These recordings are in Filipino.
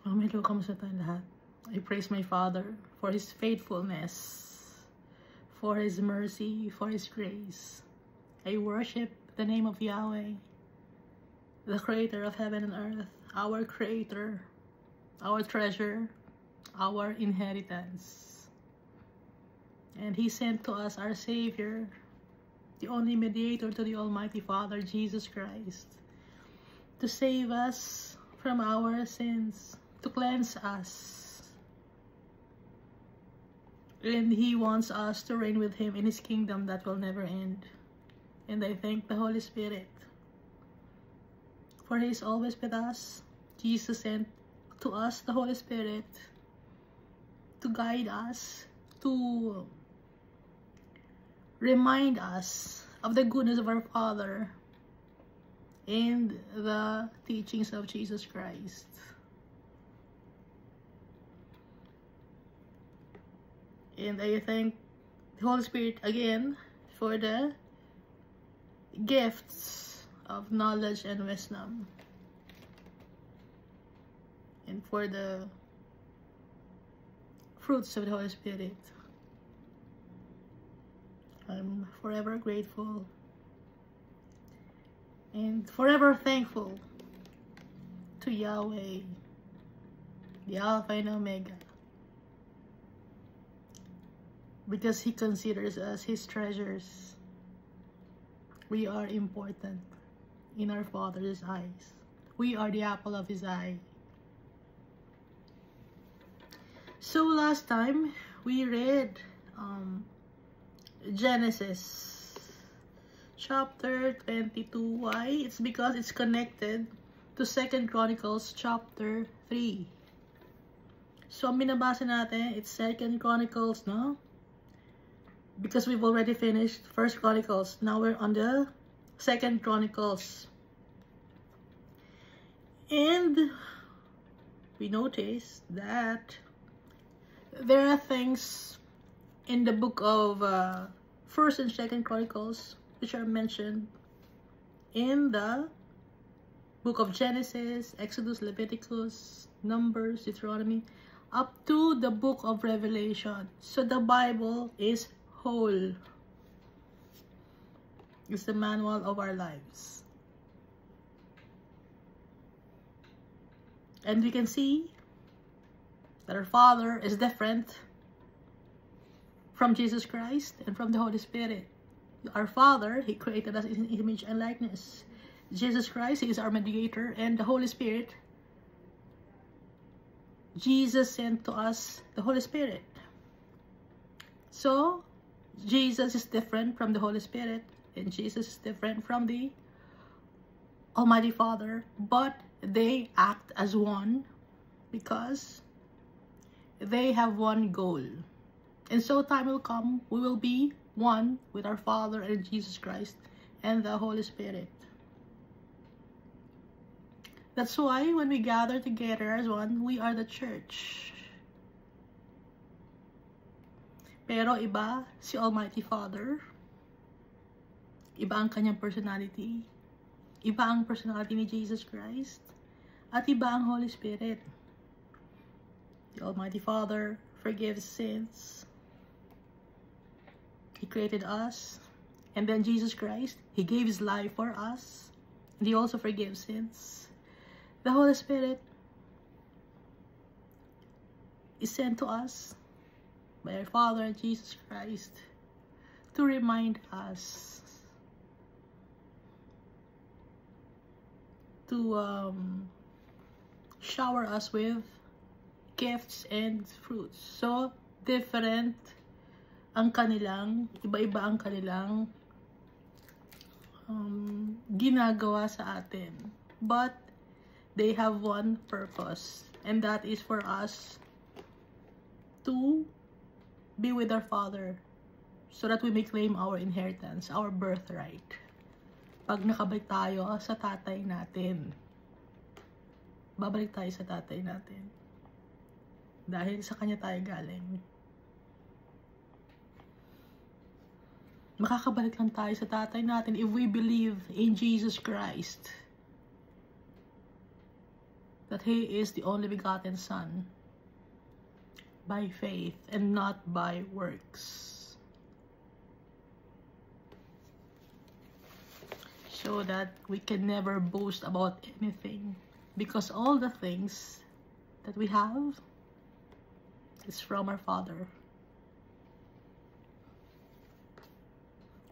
Hello, kamusta tayong lahat? I praise my Father for His faithfulness, for His mercy, for His grace. I worship the name of Yahweh, the Creator of heaven and earth, our Creator, our treasure, our inheritance. And He sent to us our Savior, the only mediator to the Almighty Father, Jesus Christ, to save us from our sins, to cleanse us. And He wants us to reign with Him in His kingdom that will never end. And I thank the Holy Spirit, for He is always with us. Jesus sent to us the Holy Spirit to guide us, to remind us of the goodness of our Father and the teachings of Jesus Christ. And I thank the Holy Spirit again for the gifts of knowledge and wisdom, and for the fruits of the Holy Spirit. I'm forever grateful and forever thankful to Yahweh, the Alpha and Omega, because He considers us His treasures. We are important in our Father's eyes. We are the apple of His eye. So last time we read Genesis chapter 22. Why? It's because it's connected to 2 Chronicles chapter 3. So ang binabasa natin, it's 2 Chronicles, no? Because we've already finished 1 Chronicles. Now we're on the 2 Chronicles. And we noticed that there are things in the book of 1st and 2nd Chronicles which are mentioned in the book of Genesis, Exodus, Leviticus, Numbers, Deuteronomy, up to the book of Revelation. So the Bible is whole. It's the manual of our lives. And we can see that our Father is different from Jesus Christ and from the Holy Spirit. Our Father, He created us in His image and likeness. Jesus Christ, He is our mediator, and the Holy Spirit, Jesus sent to us the Holy Spirit. So Jesus is different from the Holy Spirit, and Jesus is different from the Almighty Father, but they act as one because they have one goal. And so time will come, we will be one with our Father and Jesus Christ and the Holy Spirit. That's why when we gather together as one, we are the church. Pero iba si Almighty Father, iba ang kanyang personality, iba ang personality ni Jesus Christ, at iba ang Holy Spirit. The Almighty Father forgives sins. He created us, and then Jesus Christ, He gave His life for us, and He also forgives sins. The Holy Spirit is sent to us by our Father, Jesus Christ, to remind us, to shower us with gifts and fruits. So different ang kanilang, iba-iba ang kanilang ginagawa sa atin, but they have one purpose, and that is for us to be with our Father, so that we may claim our inheritance, our birthright. Pag nakabalik tayo sa tatay natin, babalik tayo sa tatay natin, dahil sa kanya tayo galing. Makakabalik lang tayo sa tatay natin if we believe in Jesus Christ. that He is the only begotten Son by faith and not by works, so that we can never boast about anything, because all the things that we have is from our Father.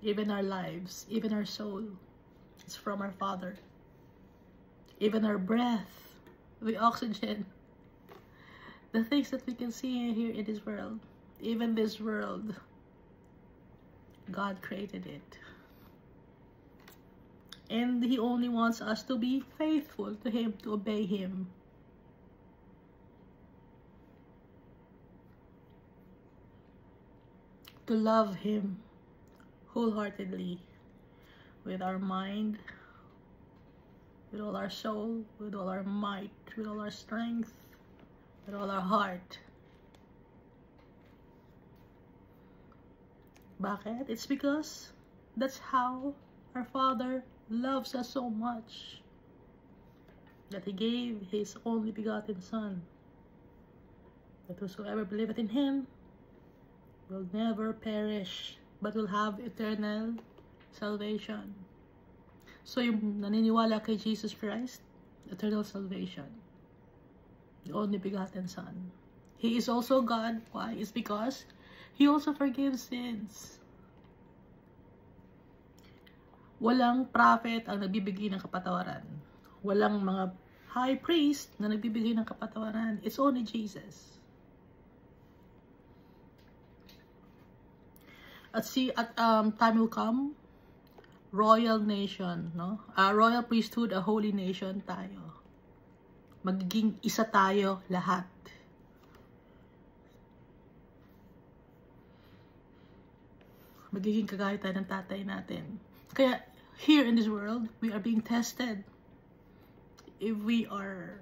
Even our lives, even our soul, it's from our Father. Even our breath, the oxygen, the things that we can see here in this world, even this world, God created it. And He only wants us to be faithful to Him, to obey Him. To love Him wholeheartedly, with our mind, with all our soul, with all our might, with all our strength, with all our heart. Bakit? It's because that's how our Father loves us so much, that He gave His only begotten Son, that whosoever believeth in Him will never perish, but will have eternal salvation. So yung naniniwala kay Jesus Christ, eternal salvation. The only begotten Son. He is also God. Why? It's because He also forgives sins. Walang prophet ang nagbibigay ng kapatawaran. Walang mga high priest na nagbibigay ng kapatawaran. It's only Jesus. At time will come, royal nation, no? Royal priesthood, a holy nation tayo. Magiging isa tayo lahat. Magiging kagaya tayo ng tatay natin. Kaya, here in this world, we are being tested. If we are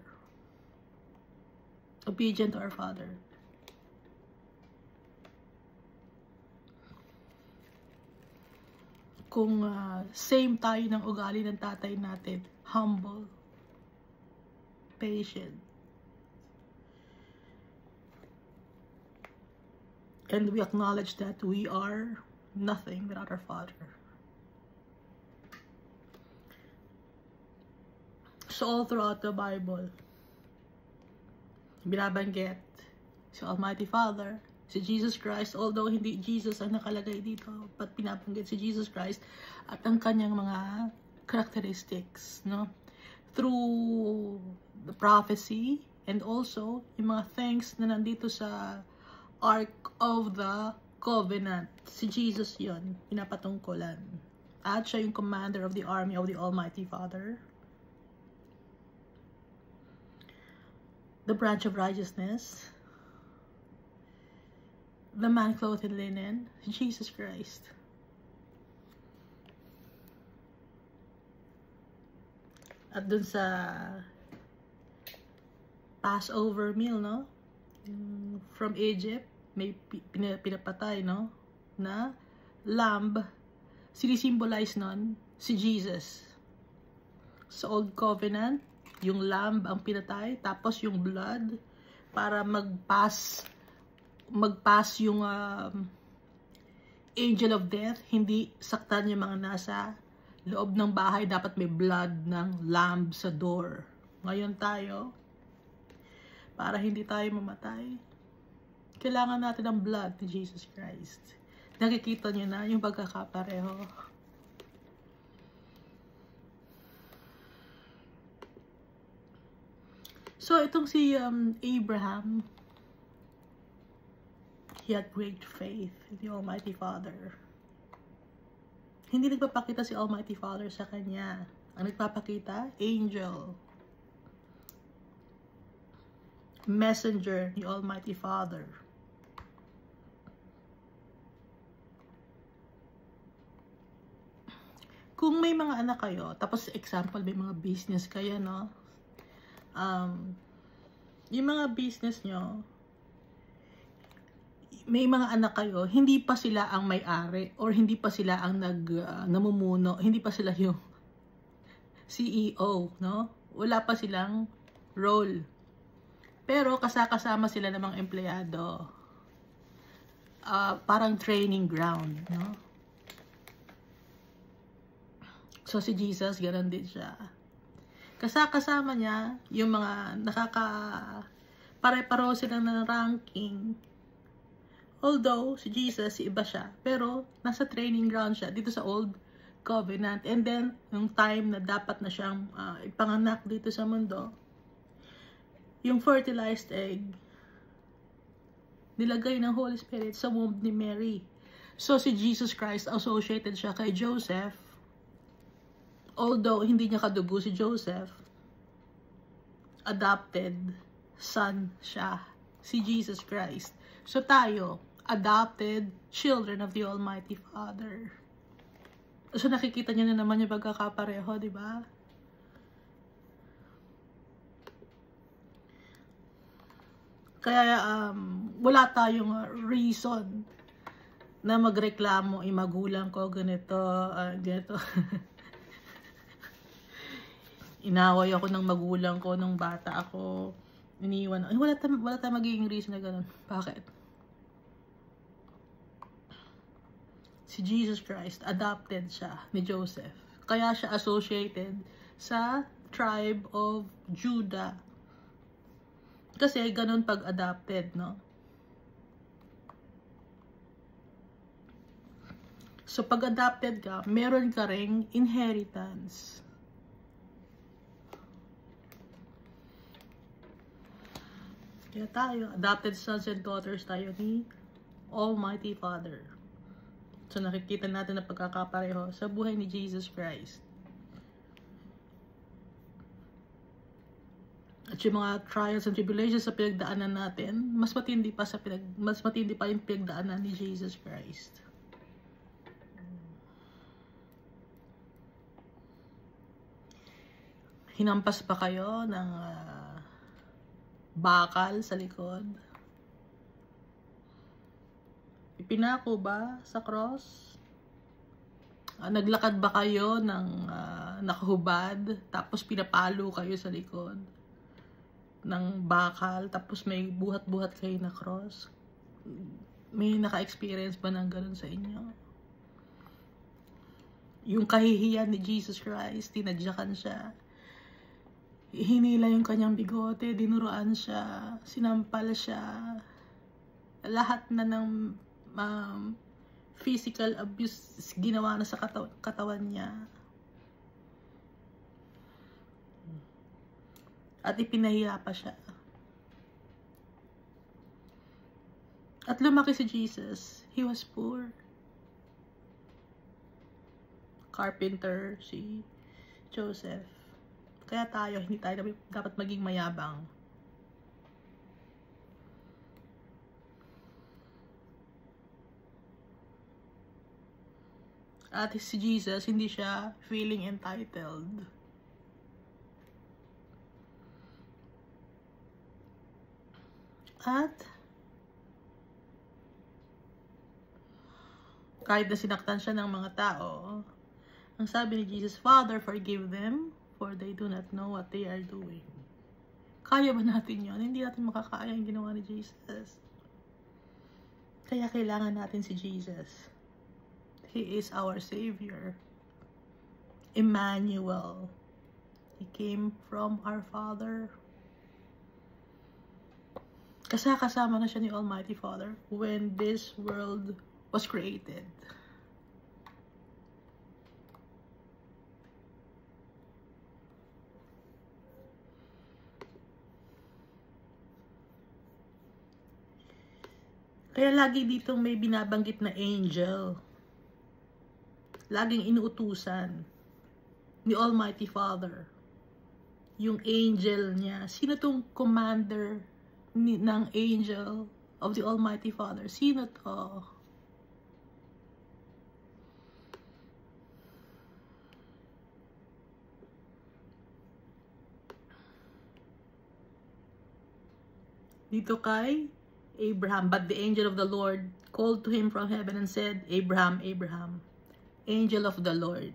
obedient to our Father. Kung same tayo ng ugali ng tatay natin, humble, patient, and we acknowledge that we are nothing without our Father. So all throughout the Bible, binabanggit si Almighty Father, si Jesus Christ, although hindi Jesus ang nakalagay dito, but pinabanggit si Jesus Christ at ang kanyang mga characteristics, no? Through the prophecy and also yung mga things na nandito sa Ark of the Covenant. Si Jesus yon, pinapatungkulan. At siya yung commander of the army of the Almighty Father. The branch of righteousness. The man clothed in linen, Jesus Christ. At dun sa Passover meal, no? From Egypt, may pinapatay, no? Na lamb, sinisimbolize nun si Jesus. Sa Old Covenant, yung lamb ang pinatay, tapos yung blood, para mag-pass yung angel of death, hindi saktan yung mga nasa loob ng bahay. Dapat may blood ng lamb sa door. Ngayon tayo, para hindi tayo mamatay, kailangan natin ang blood ni Jesus Christ. Nakikita nyo na yung pagkakapareho. So itong si Abraham, he had great faith in the Almighty Father. Hindi nagpapakita si Almighty Father sa kanya. Ang nagpapakita, angel. Messenger ni Almighty Father. Kung may mga anak kayo, tapos example, may mga business kayo, no? Yung mga business nyo, may mga anak kayo, hindi pa sila ang may-ari or hindi pa sila ang namumuno, hindi pa sila yung CEO, no? Wala pa silang role. Pero kasama sila ng mga empleyado. Parang training ground, no? So si Jesus, ganoon din siya. Kasama niya yung mga pare-pareho sila ng ranking. Although si Jesus, iba siya, pero nasa training ground siya dito sa Old Covenant. And then yung time na dapat na siyang ipanganak dito sa mundo, yung fertilized egg, nilagay ng Holy Spirit sa womb ni Mary. So si Jesus Christ, associated siya kay Joseph. Although hindi niya kadugo si Joseph, adopted son siya, si Jesus Christ. So tayo, adopted children of the Almighty Father. So nakikita niyo na naman yung pagkakapareho, di ba? Kaya wala tayong reason na magreklamo, magulang ko ganito, ganito. Inaway ako ng magulang ko nung bata ako, iniwan. Wala tayong magiging reason na ganun. Bakit? Si Jesus Christ, adopted siya ni Joseph. Kaya siya associated sa tribe of Judah. Kasi ganun pag adopted, no? So pag adopted ka, meron ka ring inheritance. Kaya tayo, adopted sons and daughters tayo ni Almighty Father. So nakikita natin na pagkakapareho sa buhay ni Jesus Christ. At yung mga trials and tribulations sa pinagdaanan natin, mas matindi pa yung pinagdaanan ni Jesus Christ. Hinampas pa kayo ng bakal sa likod? Ipinako ba sa cross? Naglakad ba kayo ng nakahubad, tapos pinapalo kayo sa likod ng bakal, tapos may buhat-buhat kayo na cross? May naka-experience ba ng ganun sa inyo? Yung kahihiyan ni Jesus Christ, tinadyakan siya, hinila yung kanyang bigote, dinuruan siya, sinampal siya, lahat na ng physical abuse ginawa na sa katawan niya. At ipinahiya pa siya. At lumaki si Jesus. He was poor. Carpenter si Joseph. Kaya tayo, hindi tayo dapat maging mayabang. At si Jesus, hindi siya feeling entitled. At kahit na sinaktan siya ng mga tao, ang sabi ni Jesus, Father, forgive them, for they do not know what they are doing. Kaya ba natin yun? Hindi natin makakaya yung ginawa ni Jesus. Kaya kailangan natin si Jesus. He is our Savior. Emmanuel. He came from our Father. Kasama na siya ni Almighty Father when this world was created. Kaya lagi ditong may binabanggit na angel. Laging inuutusan ni Almighty Father. Yung angel niya. Sino tong commander ng angel of the Almighty Father? Sino to? Dito kay Abraham, but the angel of the Lord called to him from heaven and said, Abraham, Abraham, angel of the Lord.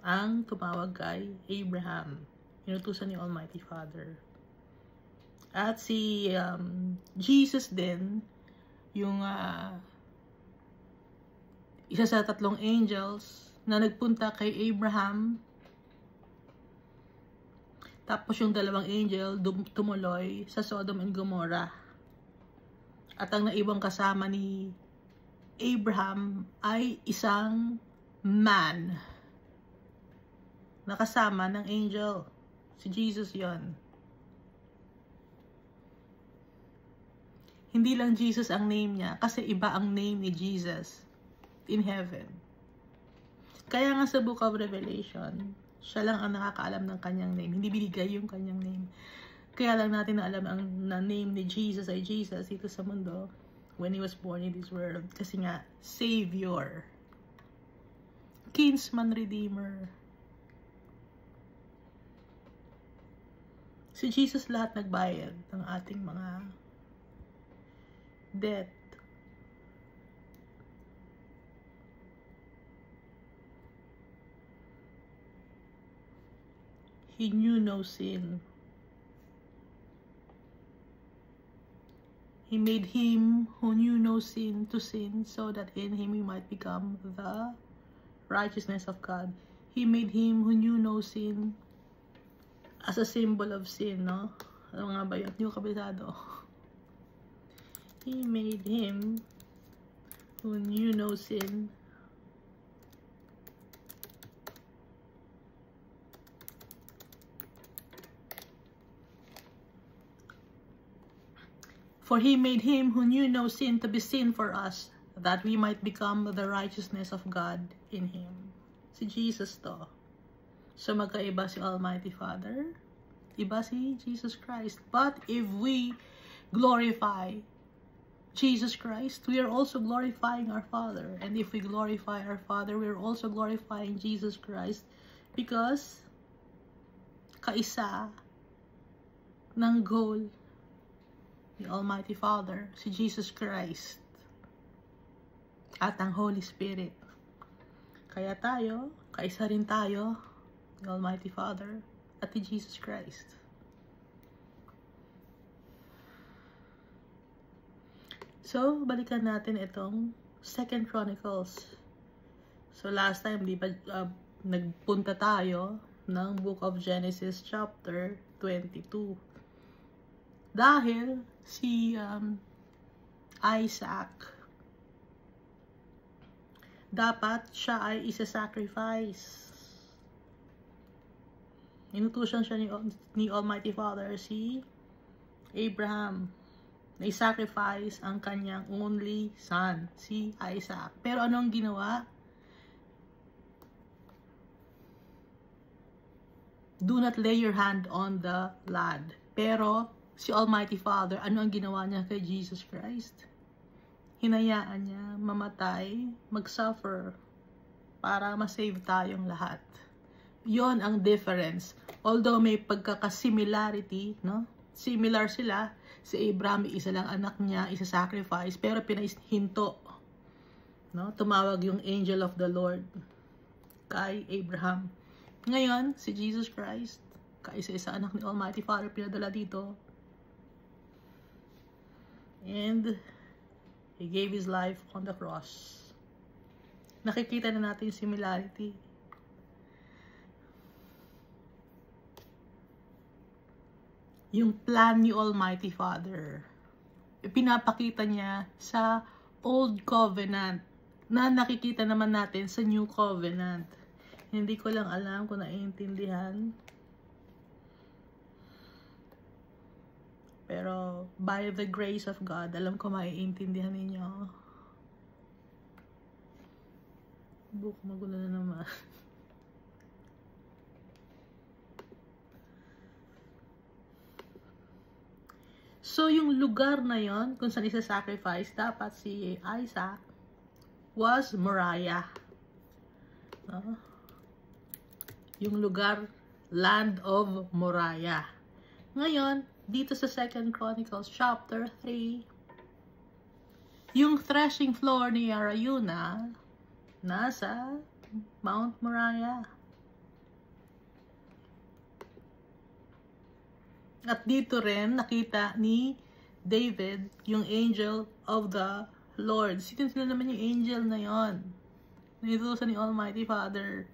ang tumawag kay Abraham. Inutusan ni Almighty Father. At si Jesus din, yung isa sa 3 angels na nagpunta kay Abraham. Tapos yung 2 angel tumuloy sa Sodom and Gomorrah. At ang naibang kasama ni Abraham ay isang man. Nakasama ng angel. Si Jesus yon. Hindi lang Jesus ang name niya, kasi iba ang name ni Jesus in heaven. Kaya nga sa Book of Revelation, siya lang ang nakakaalam ng kanyang name. Hindi binigay yung kanyang name. Kaya lang natin na alam ang name ni Jesus ay Jesus dito sa mundo when He was born in this world. Kasi nga, Savior. Kinsman Redeemer. Si Jesus lahat nagbayad ng ating mga debt. He knew no sin. He made Him who knew no sin to sin, so that in Him we might become the righteousness of God. He made Him who knew no sin as a symbol of sin, no? Ano nga ba yun? Hindi ko kabisado. He made Him who knew no sin for He made Him who knew no sin to be sin for us, that we might become the righteousness of God in Him. Si Jesus to. So magkaiba si Almighty Father, iba si Jesus Christ. But if we glorify Jesus Christ, we are also glorifying our Father. And if we glorify our Father, we are also glorifying Jesus Christ, because kaisa ng goal ni Almighty Father, si Jesus Christ at ang Holy Spirit. Kaya tayo, kaisa rin tayo ni Almighty Father at ni Jesus Christ. So, balikan natin itong 2 Chronicles. So, last time, di ba, nagpunta tayo ng Book of Genesis chapter 22. Dahil si Isaac, dapat siya ay isa-sacrifice. Inutusan siya ni Almighty Father si Abraham na i-sacrifice ang kanyang only son, si Isaac. Pero anong ginawa? Do not lay your hand on the lad. Pero si Almighty Father, ano ang ginawa niya kay Jesus Christ? Hinayaan niya mamatay, mag-suffer, para ma-save tayong lahat. Yon ang difference. Although may pagkakasimilarity, no? Similar sila. Si Abraham, isa lang anak niya, isa-sacrifice, pero pinahinto. No? Tumawag yung angel of the Lord kay Abraham. Ngayon, si Jesus Christ, kaisa-isa anak ni Almighty Father, pinadala dito. And He gave His life on the cross. Nakikita na natin yung similarity. Yung plan ni Almighty Father, pinapakita niya sa Old Covenant na nakikita naman natin sa New Covenant. Hindi ko lang alam kung naiintindihan. Pero by the grace of God, alam ko maiintindihan ninyo. Book, magulo na naman. So, yung lugar na yon kung saan isa-sacrifice, dapat si Isaac, was Moriah. Yung lugar, land of Moriah. Ngayon, dito sa 2 Chronicles chapter 3, yung threshing floor ni Arauna, nasa Mount Moriah. At dito rin, nakita ni David yung angel of the Lord. Sino naman yung angel na yon? Inutusan ni Almighty Father.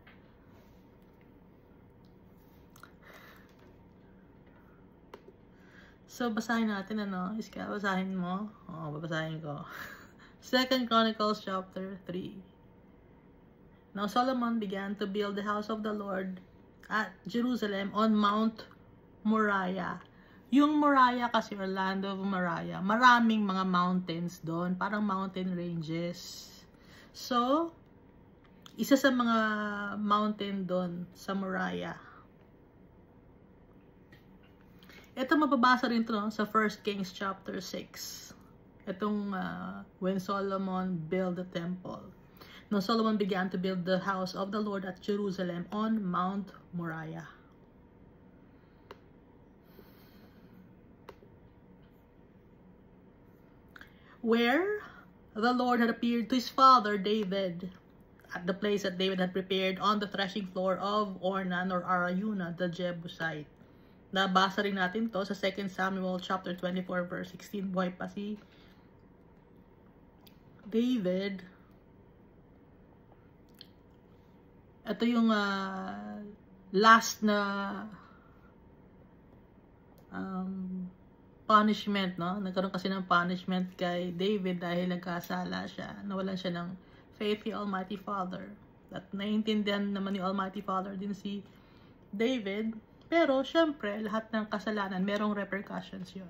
So, basahin natin, ano? Iska, basahin mo? Oo, babasahin ko. 2 Chronicles chapter 3. Now Solomon began to build the house of the Lord at Jerusalem on Mount Moriah. Yung Moriah kasi, or land of Moriah, maraming mga mountains doon, parang mountain ranges. So, isa sa mga mountain doon sa Moriah. Ito mababasa rin ito, no, sa 1 Kings chapter 6. Itong when Solomon built the temple. Now Solomon began to build the house of the Lord at Jerusalem on Mount Moriah. Where the Lord had appeared to his father David at the place that David had prepared on the threshing floor of Ornan or Araunah the Jebusite. Nabasa rin natin to sa 2 Samuel chapter 24 verse 16. Buhay pa si David. Ito yung last na punishment, no? Nagkaroon kasi ng punishment kay David dahil nagkasala siya. Nawalan siya ng faith kay Almighty Father. At naiintindihan naman ni Almighty Father din si David. Pero, syempre, lahat ng kasalanan, merong repercussions yun.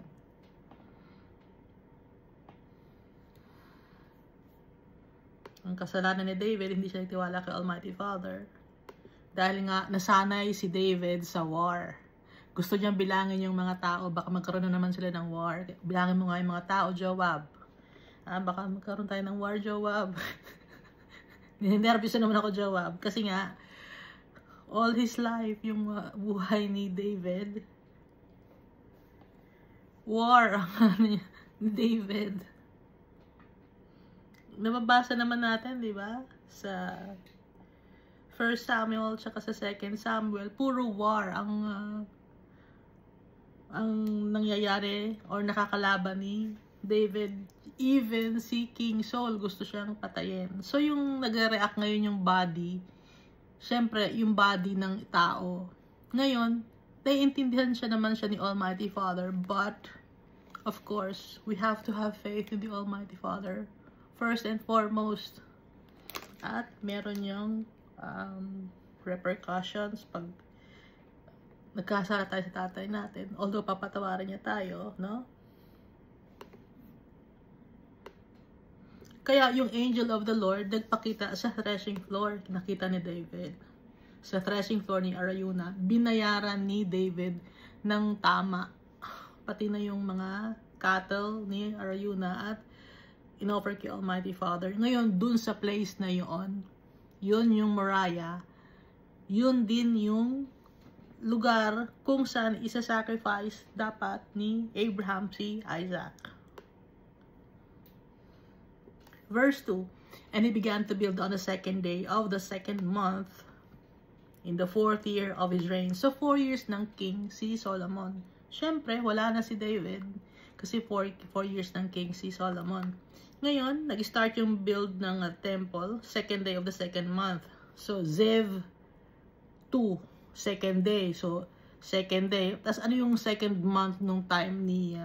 Ang kasalanan ni David, hindi siya nagtiwala kay Almighty Father. Dahil nga, nasanay si David sa war. Gusto niyang bilangin yung mga tao, baka magkaroon na naman sila ng war. Bilangin mo nga yung mga tao, Joab. Baka magkaroon tayo ng war, Joab. Nervous naman ako, Joab. Kasi nga, all his life, yung buhay ni David, war ang ni David. Nababasa naman natin, di ba? Sa 1 Samuel tsaka sa 2 Samuel, puro war ang nangyayari or nakakalaban ni David. Even si King Saul gusto siyang patayin. So yung nagre-react ngayon yung body, syempre, yung body ng tao. Ngayon, naiintindihan siya naman siya ni Almighty Father, but, of course, we have to have faith in the Almighty Father, first and foremost. At meron yung repercussions pag nagkasala tayo sa tatay natin. Although, papatawarin niya tayo, no? Kaya yung angel of the Lord nagpakita sa threshing floor, nakita ni David. Sa threshing floor ni Araunah, binayaran ni David ng tama. Pati na yung mga cattle ni Araunah at inoffer kay Almighty Father. Ngayon, dun sa place na yun yung Moriah, yun din yung lugar kung saan isa-sacrifice dapat ni Abraham si Isaac. Verse 2, and he began to build on the 2nd day of the 2nd month in the 4th year of his reign. So, 4 years ng king si Solomon. Siyempre, wala na si David kasi 4 years ng king si Solomon. Ngayon, nag-start yung build ng temple, 2nd day of the 2nd month. So, Zev 2, 2nd day. So, 2nd day. Tapos, ano yung 2nd month nung time ni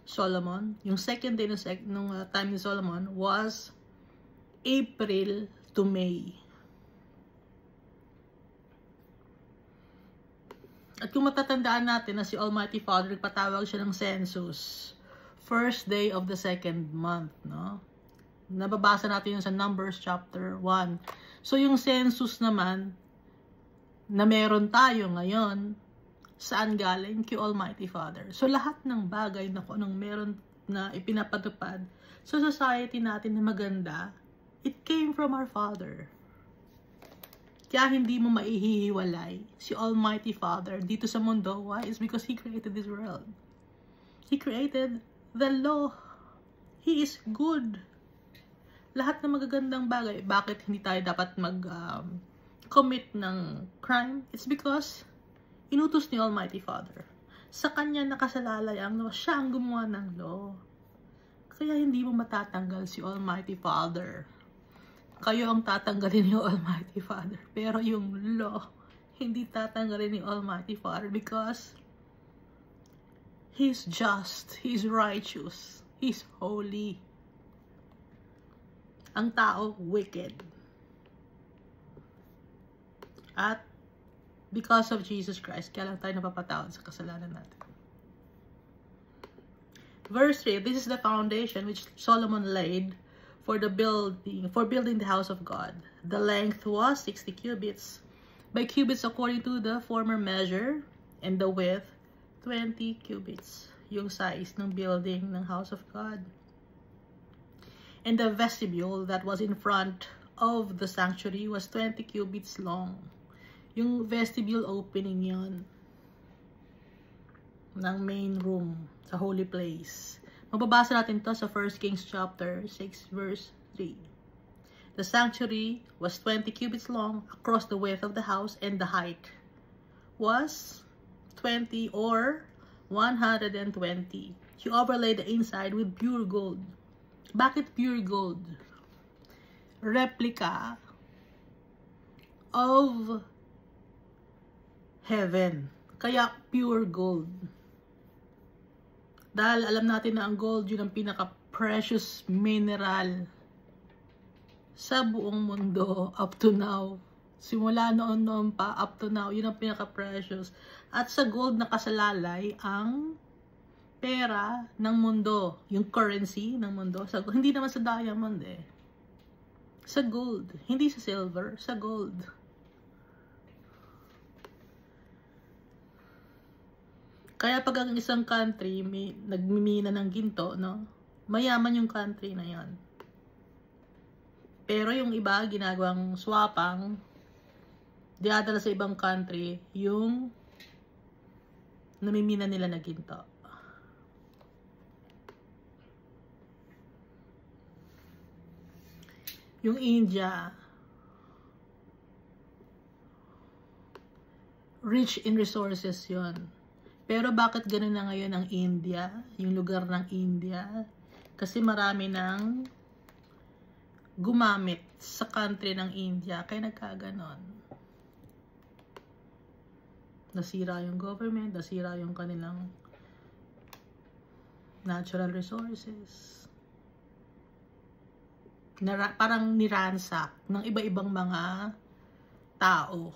Solomon? Yung 2nd day nung time ni Solomon was April to May. At kung matatandaan natin na si Almighty Father, nagpatawag siya ng census. First day of the 2nd month, no? Nababasa natin yun sa Numbers chapter 1. So, yung census naman, na meron tayo ngayon, saan galing? Kay Almighty Father. So, lahat ng bagay na kung anong meron na ipinapatupad sa society natin na maganda, it came from our Father. Kaya hindi mo maihihiwalay si Almighty Father dito sa mundo. Why? It's because He created this world. He created the law. He is good. Lahat ng magagandang bagay. Bakit hindi tayo dapat mag-commit ng crime? It's because inutos ni Almighty Father. Sa kanya nakasalalay ang law. Siya ang gumawa ng law. Kaya hindi mo matatanggal si Almighty Father. Kayo ang tatanggalin ni Almighty Father. Pero yung law, hindi tatanggalin ni Almighty Father because He's just, He's righteous, He's holy. Ang tao, wicked. At because of Jesus Christ, kaya lang tayo napapatawad sa kasalanan natin. Verse 3, this is the foundation which Solomon laid for building the house of God. The length was 60 cubits, by cubits according to the former measure, and the width 20 cubits. Yung size ng building ng house of God. And the vestibule that was in front of the sanctuary was 20 cubits long. Yung vestibule opening yon ng main room sa holy place. Mababasa natin to sa 1 Kings chapter 6 verse 3. The sanctuary was 20 cubits long across the width of the house, and the height was 20 or 120. He overlaid the inside with pure gold. Bakit pure gold? Replica of heaven. Kaya pure gold. Dahil alam natin na ang gold yun ang pinaka-precious mineral sa buong mundo up to now. Simula noon pa up to now, yun ang pinaka-precious. At sa gold nakasalalay ang pera ng mundo, yung currency ng mundo. Hindi naman sa diamond eh. Sa gold. Hindi sa silver, sa gold. Kaya pag ang isang country may nagmimina ng ginto, no? Mayaman yung country na yon. Pero yung iba, ginagawang swapang, diadala sa ibang country, yung namimina nila na ginto. Yung India, rich in resources yon. Pero bakit ganun na ngayon ang India, yung lugar ng India? Kasi marami nang gumamit sa country ng India, kaya nagkaganon. Nasira yung government, nasira yung kanilang natural resources. Parang niransak ng iba-ibang mga tao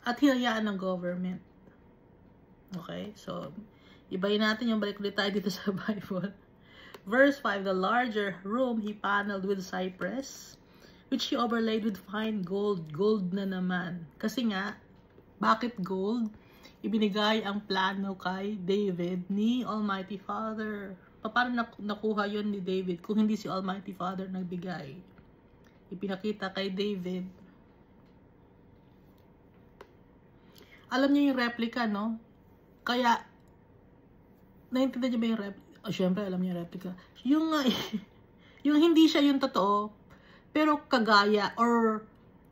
at hinayaan ng government. Okay, so ibayin natin yung balik ulit tayo dito sa Bible. Verse 5, the larger room he paneled with cypress, which he overlaid with fine gold. Gold na naman. Kasi nga, bakit gold? Ibinigay ang plano kay David ni Almighty Father. Paano nakuha yon ni David kung hindi si Almighty Father nagbigay? Ipinakita kay David. Alam niyo yung replica, no? Kaya, naintindihan niyo ba yung replica? Oh, syempre, alam niyo yung replica. Yung hindi siya yung totoo, pero kagaya or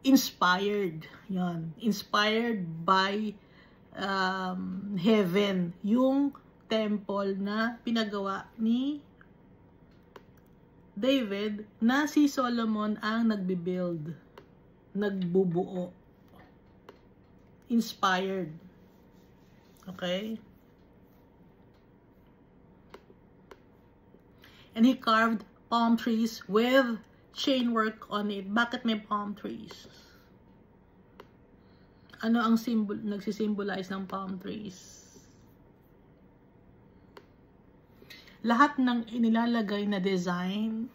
inspired. Yan. Inspired by heaven. Yung temple na pinagawa ni David na si Solomon ang nagbibuild, nagbubuo. Inspired. Okay? And he carved palm trees with chain work on it. Bakit may palm trees? Ano ang nagsisimbolize ng palm trees? Lahat ng inilalagay na design,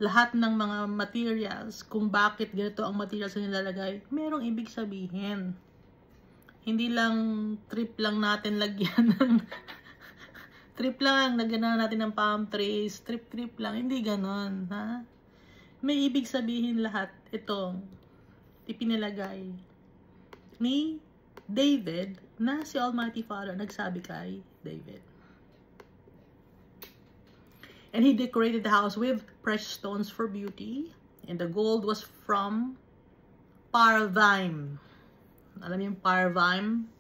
lahat ng mga materials, kung bakit ganito ang materials na nilalagay, merong ibig sabihin. Hindi lang trip lang natin lagyan ng trip lang, lagyan natin ng palm trees, trip lang, hindi ganon, ha? May ibig sabihin lahat itong ipinilagay ni David na si Almighty Father nagsabi kay David. And he decorated the house with precious stones for beauty. And the gold was from Parvaim. Alam niyo yung Parvaim?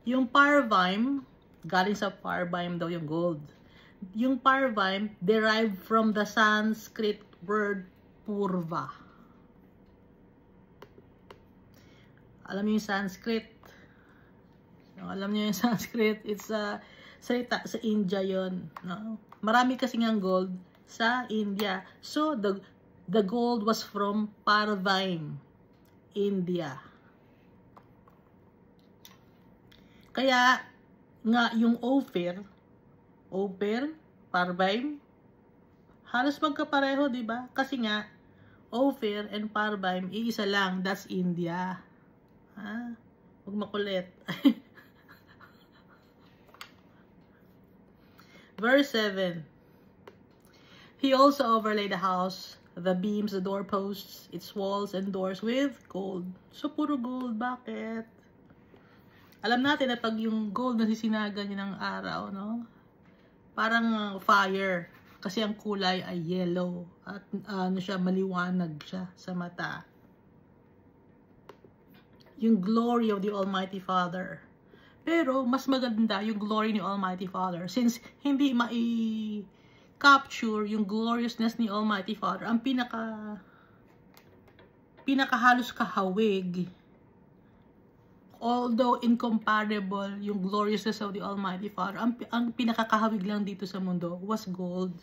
Yung Parvime, galing sa Parvime daw yung gold. Yung Parvime derived from the Sanskrit word Purva. Alam niyo yung Sanskrit? Alam niyo yung Sanskrit? It's a salita sa India yon, no? Marami kasi ng gold sa India. So, the gold was from Parvime, India. Kaya, nga yung Ophir, Parvime, halos magkapareho, di ba? Kasi nga, Ophir and Parvime, iisa lang, that's India. Ha? Huwag makulit. Verse 7. He also overlaid the house, the beams, the doorposts, its walls and doors with gold. So, puro gold. Bakit? Alam natin na pag yung gold nasisinagan niya ng araw, no? Parang fire. Kasi ang kulay ay yellow. At siya, maliwanag siya sa mata. Yung glory of the Almighty Father. Pero, mas maganda yung glory ni Almighty Father. Since hindi capture yung gloriousness ni Almighty Father, ang pinakahalos kahawig, although incomparable yung gloriousness of the Almighty Father, ang pinakakahawig lang dito sa mundo was gold.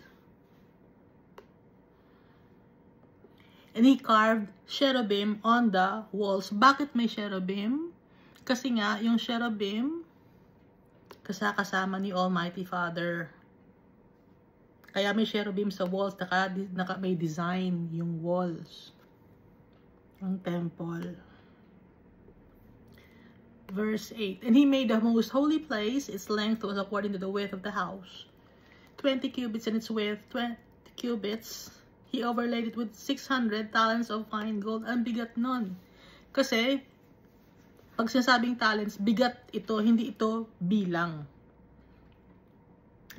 And he carved cherubim on the walls. Bakit may cherubim? Kasi nga, yung cherubim, kasama ni Almighty Father. Kaya may cherubim sa walls, may design yung walls ng temple. Verse 8. And he made the most holy place, its length was according to the width of the house, 20 cubits, and its width 20 cubits. He overlaid it with 600 talents of fine gold. Ang bigat nun. Kasi, pag sinasabing talents, bigat ito, hindi ito bilang.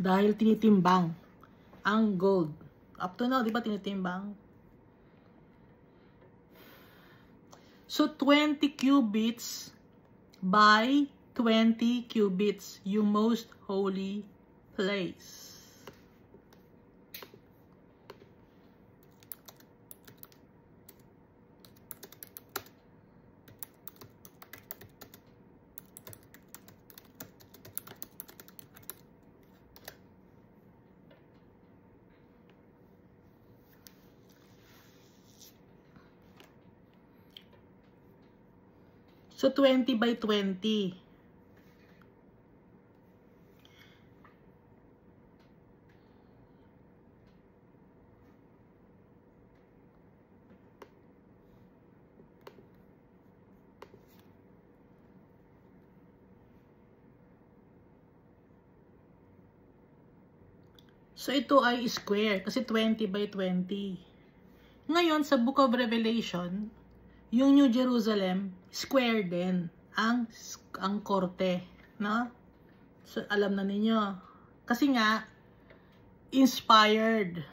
Dahil tinitimbang ang gold. Up to now, di ba tinitimbang? So, 20 cubits by 20 cubits, yung most holy place. So, 20 by 20. So, ito ay square kasi 20 by 20. Ngayon, sa Book of Revelation, yung New Jerusalem, square din ang korte, no? So, alam na ninyo. Kasi nga, inspired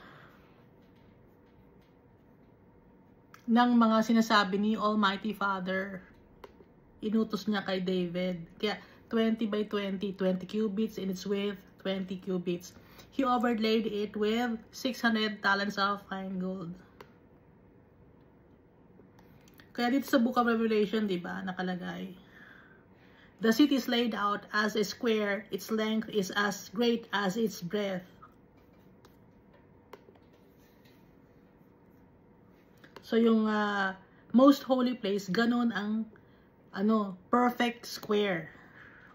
ng mga sinasabi ni Almighty Father. Inutos niya kay David. Kaya, 20 by 20, 20 cubits in its width, 20 cubits. He overlaid it with 600 talents of fine gold. Kaya dito sa Book of Revelation, di ba, nakalagay, the city is laid out as a square, its length is as great as its breadth. So yung most holy place, ganun ang perfect square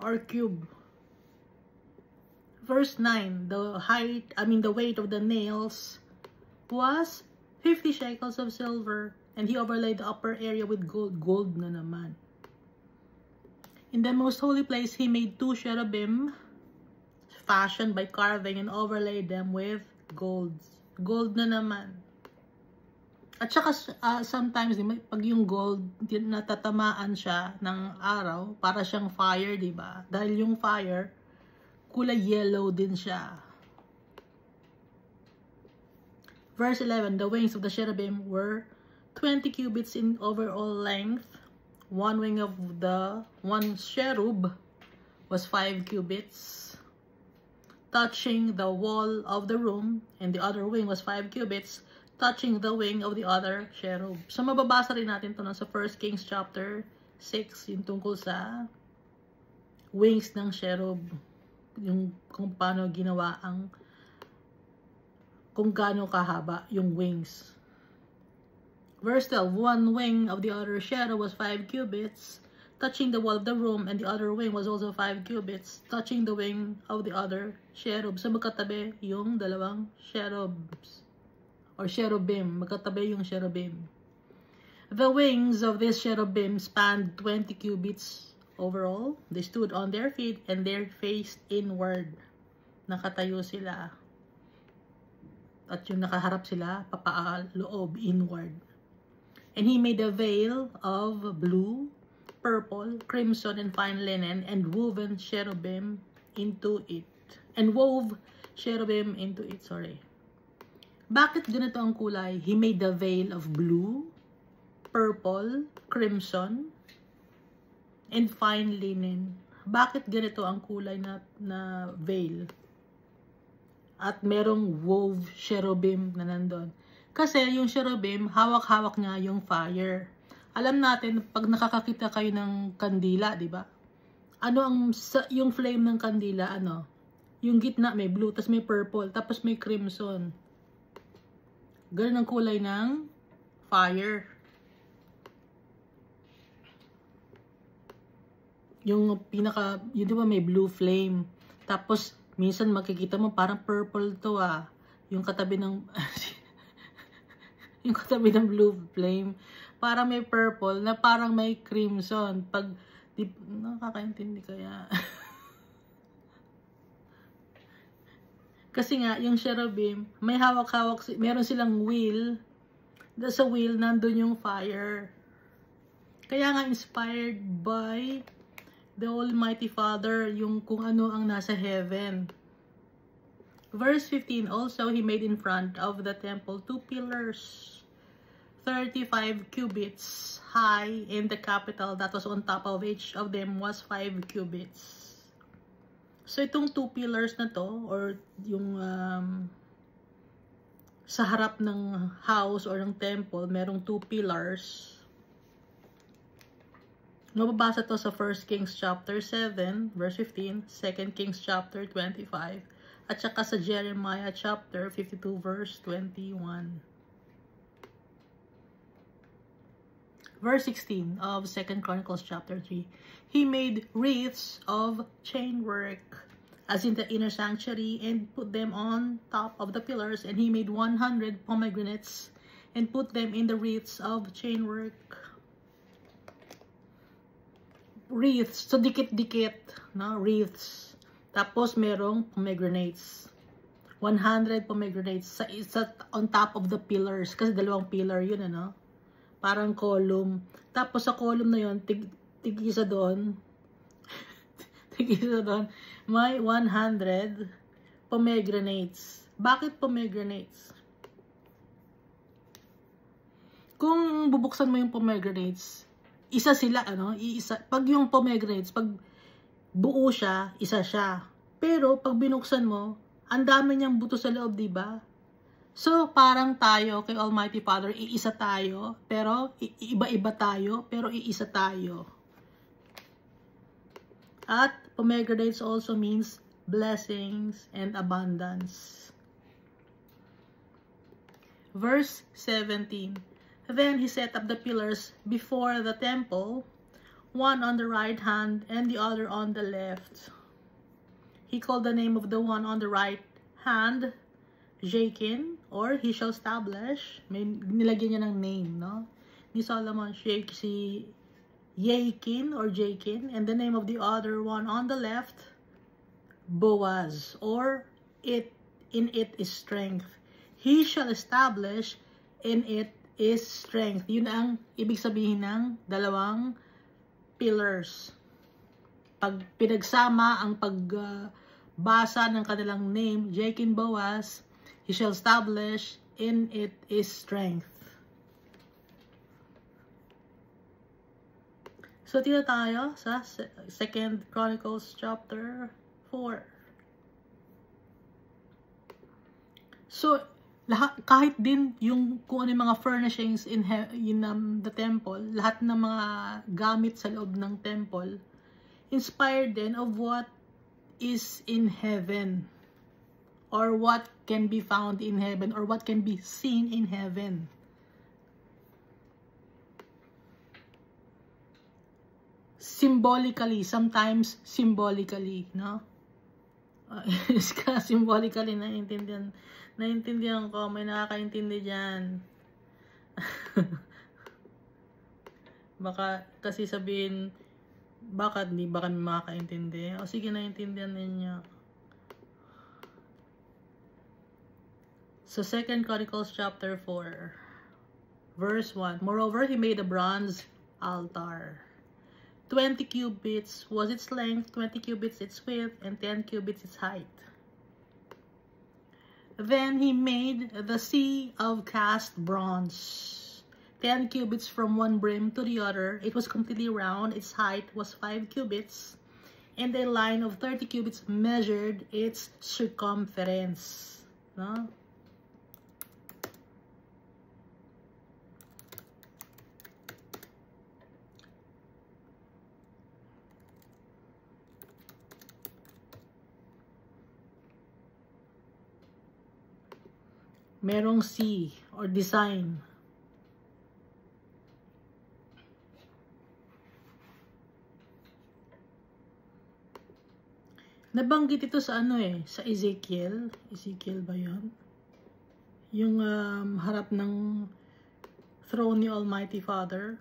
or cube. Verse 9, the weight of the nails was 50 shekels of silver. And he overlaid the upper area with gold. Gold na naman. In the most holy place, he made 2 cherubim, fashioned by carving, and overlaid them with gold. Gold na naman. At saka, sometimes, pag yung gold, natatamaan siya ng araw, para siyang fire, di ba? Dahil yung fire, kulay yellow din siya. Verse 11, the wings of the cherubim were 20 cubits in overall length. One wing of the one cherub was 5 cubits, touching the wall of the room, and the other wing was 5 cubits, touching the wing of the other cherub. So, mababasa rin natin ito sa 1 Kings chapter 6, yung tungkol sa wings ng cherub, yung kung paano ginawa ang, kung gaano kahaba yung wings. Verse 12, one wing of the other cherub was 5 cubits, touching the wall of the room, and the other wing was also 5 cubits, touching the wing of the other cherub. So, magkatabi yung dalawang cherubs, or cherubim, magkatabi yung cherubim. The wings of this cherubim spanned 20 cubits overall. They stood on their feet and they faced inward. Nakatayo sila. At yung nakaharap sila, papaaloob, inward. And he made a veil of blue, purple, crimson, and fine linen, and woven cherubim into it. And wove cherubim into it, Bakit ganito ang kulay? He made the veil of blue, purple, crimson, and fine linen. Bakit ganito ang kulay na veil? At merong wove cherubim na nandun. Kasi yung cherubim, hawak-hawak niya yung fire. Alam natin, pag nakakakita kayo ng kandila, di ba? Ano yung flame ng kandila, ano? Yung gitna may blue, tapos may purple, tapos may crimson. Ganun ang kulay ng fire. Yung yun di ba may blue flame. Tapos, minsan makikita mo parang purple to Yung katabi ng, yung katabi ng blue flame. Parang may purple na parang may crimson. Pag, nakakaintindi kaya. Kasi nga, yung cherubim, may hawak-hawak, meron silang wheel. Sa wheel, nandun yung fire. Kaya nga, inspired by the Almighty Father, yung kung ano ang nasa heaven. Verse 15, also, he made in front of the temple 2 pillars, 35 cubits high, and the capital that was on top of each of them was 5 cubits. So, itong 2 pillars na to, or yung sa harap ng house or ng temple, merong 2 pillars. Mababasa to sa 1 Kings chapter 7, verse 15, 2 Kings chapter 25, at saka sa Jeremiah chapter 52, verse 21. Verse 16 of 2 Chronicles chapter 3. He made wreaths of chainwork as in the inner sanctuary and put them on top of the pillars, and he made 100 pomegranates and put them in the wreaths of chainwork. Wreaths, so dikit-dikit, no? Wreaths. Tapos merong pomegranates. 100 pomegranates on top of the pillars. Kasi dalawang pillar yun, ano? Parang column. Tapos sa column na yun, tig-isa doon. Tig-isa doon. May 100 pomegranates. Bakit pomegranates? Kung bubuksan mo yung pomegranates, isa sila, ano? Iisa. Pag yung pomegranates, pag buo siya, isa siya. Pero pag binuksan mo, ang dami niyang buto sa loob, di ba? So, parang tayo kay Almighty Father, iisa tayo, pero iba-iba tayo, pero iisa tayo. At pomegranates also means blessings and abundance. Verse 17. Then he set up the pillars before the temple, one on the right hand and the other on the left. He called the name of the one on the right hand Jakin, or he shall establish. May nilagyan niya ng name, no? Ni Solomon, si Yakin or Jakin, and the name of the other one on the left, Boaz, or in it is strength. He shall establish, in it is strength. Yun ang ibig sabihin ng dalawang pillars. Pag pinagsama ang pagbasa ng kanilang name, Jakin, Boaz, he shall establish, in it is strength. So, tira tayo sa 2 Chronicles chapter 4. So, kahit din yung kung ano yung mga furnishings in the temple, lahat ng mga gamit sa loob ng temple, inspired din of what is in heaven, or what can be found in heaven, or what can be seen in heaven. Symbolically, sometimes symbolically, no? Symbolically, naiintindihan ko, may nakakaintindi dyan. Baka kasi sabihin, baka di ba kami makakaintindi? O sige, naiintindihan ninyo. So 2 Chronicles chapter 4, verse 1. Moreover, he made a bronze altar. 20 cubits was its length, 20 cubits its width, and 10 cubits its height. Then he made the sea of cast bronze, 10 cubits from one brim to the other. It was completely round. Its height was 5 cubits, and a line of 30 cubits measured its circumference. No? Merong C or design. Nabanggit ito sa ano sa Ezekiel. Ezekiel ba yun? Yung harap ng throne ni Almighty Father.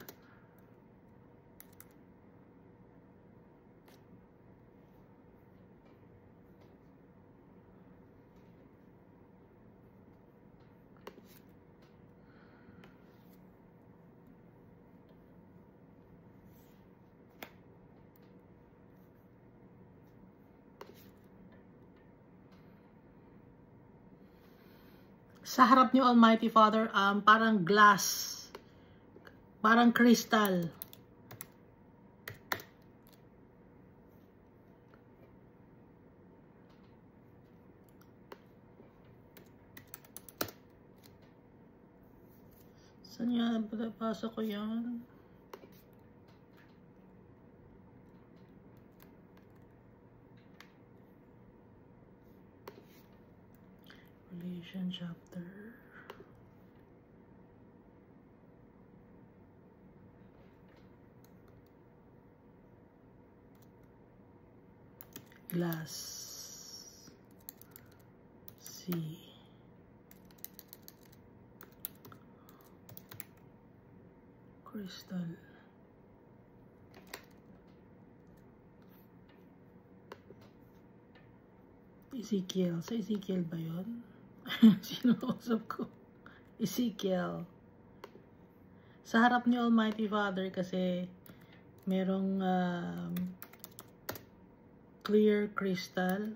Sa harap ni Almighty Father, parang glass, parang crystal. Saan yan? Pasok ko yan. Revelation chapter. Glass. Sea. Crystal. Ezekiel. Sa Ezekiel ba yun? Sino kausap ko? Ezekiel. Sa harap ni Almighty Father kasi merong clear crystal.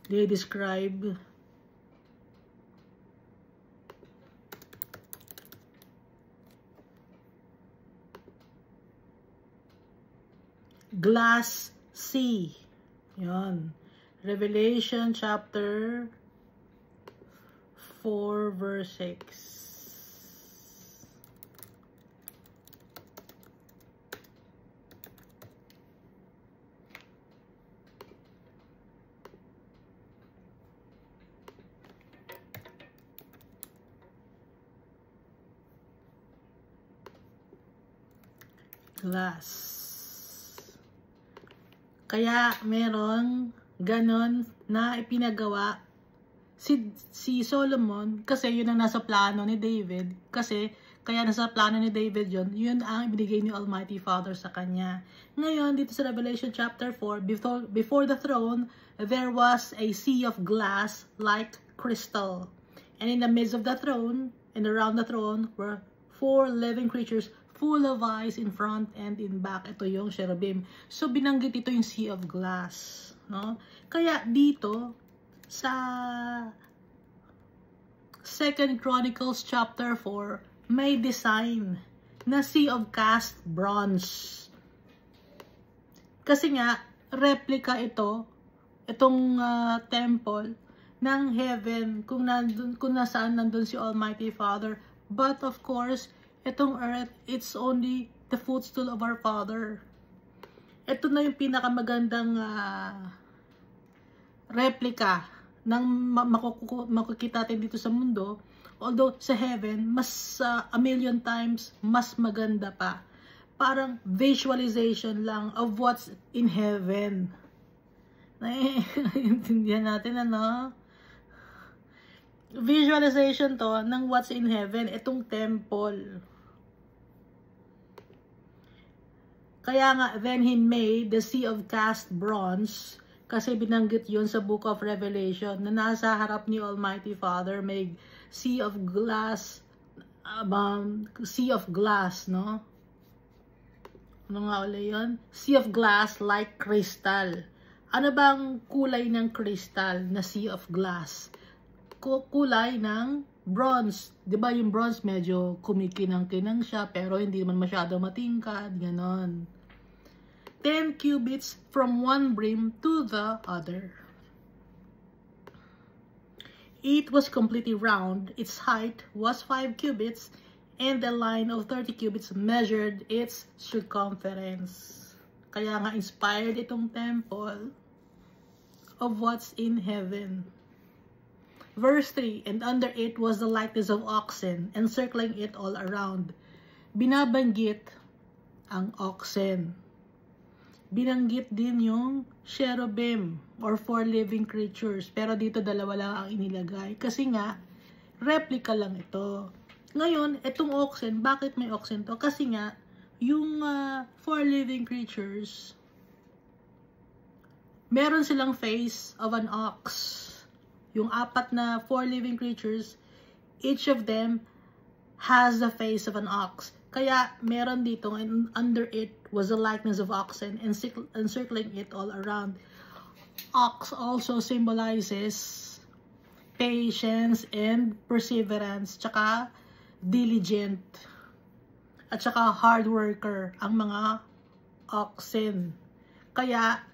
They describe glass sea. Yan. Revelation chapter 4 verse 6. Glass. Kaya meron ganon na ipinagawa si Solomon, kasi yun ang nasa plano ni David, kasi kaya nasa plano ni David yun ang ibinigay ni Almighty Father sa kanya. Ngayon, dito sa Revelation chapter 4, before the throne, there was a sea of glass like crystal. And in the midst of the throne, and around the throne, were 4 living creatures full of eyes in front and in back. Ito yung cherubim. So, binanggit ito yung sea of glass. No? Kaya dito, sa 2 Chronicles chapter 4, may design. na sea of cast bronze. Kasi nga, replica itong temple ng heaven, kung nasaan nandun si Almighty Father. But of course, itong earth, it's only the footstool of our Father. Ito na yung pinakamagandang replica ng makikita natin dito sa mundo. Although sa heaven, mas a million times mas maganda pa. Parang visualization lang of what's in heaven. Naiintindihan natin, ano? Visualization to ng what's in heaven, itong temple. Kaya nga, then he made the sea of cast bronze, kasi binanggit yun sa Book of Revelation, na nasa harap ni Almighty Father, may sea of glass, no? Ano nga ulit yun? Sea of glass like crystal. Ano bang kulay ng crystal na sea of glass? Kulay ng bronze. Diba yung bronze medyo kumikinang-kinang siya, pero hindi naman masyado matingkad, ganon. 10 cubits from one brim to the other. It was completely round. Its height was 5 cubits, and the line of 30 cubits measured its circumference. Kaya nga inspired itong temple of what's in heaven. Verse 3, and under it was the likeness of oxen, encircling it all around. Binabanggit ang oxen. Binanggit din yung cherubim or 4 living creatures. Pero dito dalawa lang ang inilagay. Kasi nga, replica lang ito. Ngayon, itong oxen, bakit may oxen to? Kasi nga, yung 4 living creatures, meron silang face of an ox. Yung 4 na 4 living creatures, each of them has the face of an ox. Kaya meron dito, and under it was the likeness of oxen, encircling it all around. Ox also symbolizes patience and perseverance, tsaka diligent, at tsaka hard worker ang mga oxen. Kaya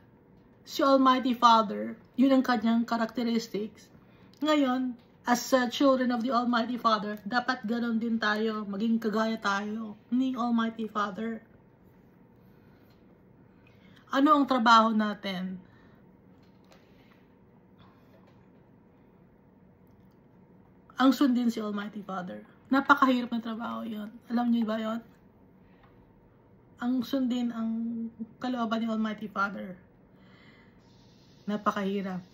si Almighty Father, yun ang kanyang characteristics. Ngayon, as children of the Almighty Father, dapat ganon din tayo, maging kagaya tayo ni Almighty Father. Ano ang trabaho natin? Ang sundin si Almighty Father. Napakahirap na trabaho yun. Alam niyo ba yun? Ang sundin ang kalooban ni Almighty Father. Napakahirap.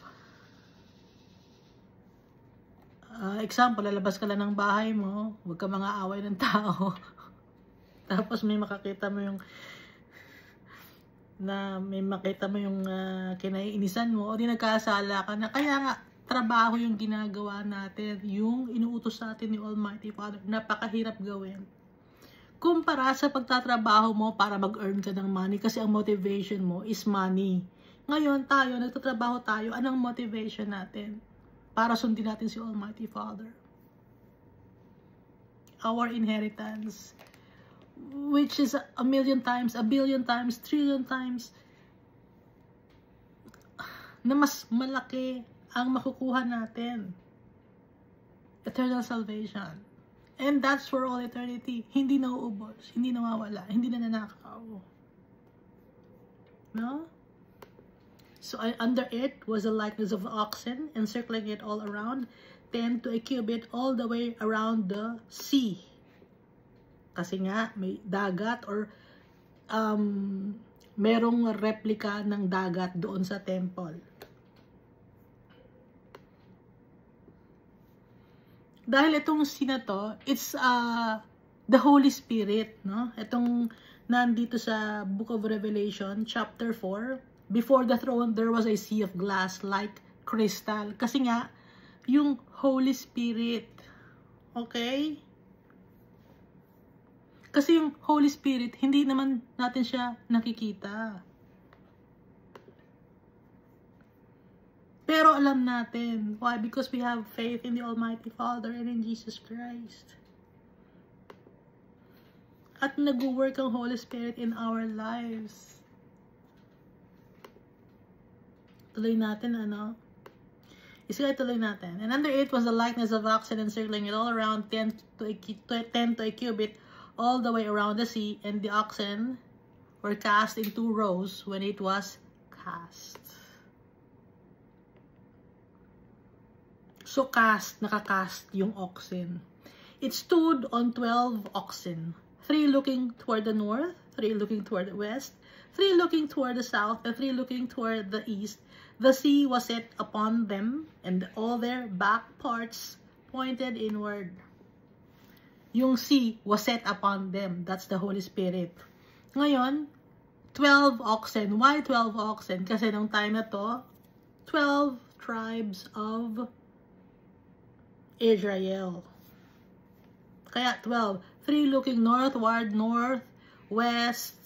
Example, lalabas ka lang ng bahay mo, huwag ka mga away ng tao. Tapos may makakita mo yung kinaiinisan mo, o di nagkasala ka na. Kaya nga, trabaho yung ginagawa natin, yung inuutos sa atin ni Almighty Father. Napakahirap gawin. Kumpara sa pagtatrabaho mo para mag-earn ka ng money, kasi ang motivation mo is money. Ngayon tayo, nagtatrabaho tayo, anong motivation natin? Para sundin natin si Almighty Father. Our inheritance, which is a million times, a billion times, trillion times, na mas malaki ang makukuha natin. Eternal salvation. And that's for all eternity. Hindi nauubos, hindi nawawala, hindi nananakaw. No? So under it was the likeness of oxen, encircling it all around, 10 to a cubit all the way around the sea. Kasi nga may dagat, or merong replika ng dagat doon sa temple. Dahil itong sea na to, it's the Holy Spirit, no? Itong nandito sa Book of Revelation, chapter 4, before the throne, there was a sea of glass like crystal. Kasi nga, yung Holy Spirit. Okay? Kasi yung Holy Spirit, hindi naman natin siya nakikita. Pero alam natin. Why? Because we have faith in the Almighty Father and in Jesus Christ. At nag-work ang Holy Spirit in our lives. Tuloy natin, ano? Tuloy natin. And under it was the likeness of oxen encircling it all around 10 to a cubit all the way around the sea, and the oxen were cast in 2 rows when it was cast. So cast, nakakast yung oxen. It stood on 12 oxen, 3 looking toward the north, 3 looking toward the west, 3 looking toward the south, and 3 looking toward the east. The sea was set upon them, and all their back parts pointed inward. Yung sea was set upon them. That's the Holy Spirit. Ngayon, 12 oxen. Why 12 oxen? Kasi nung time na to, 12 tribes of Israel. Kaya 12. 3 looking northward, north, west,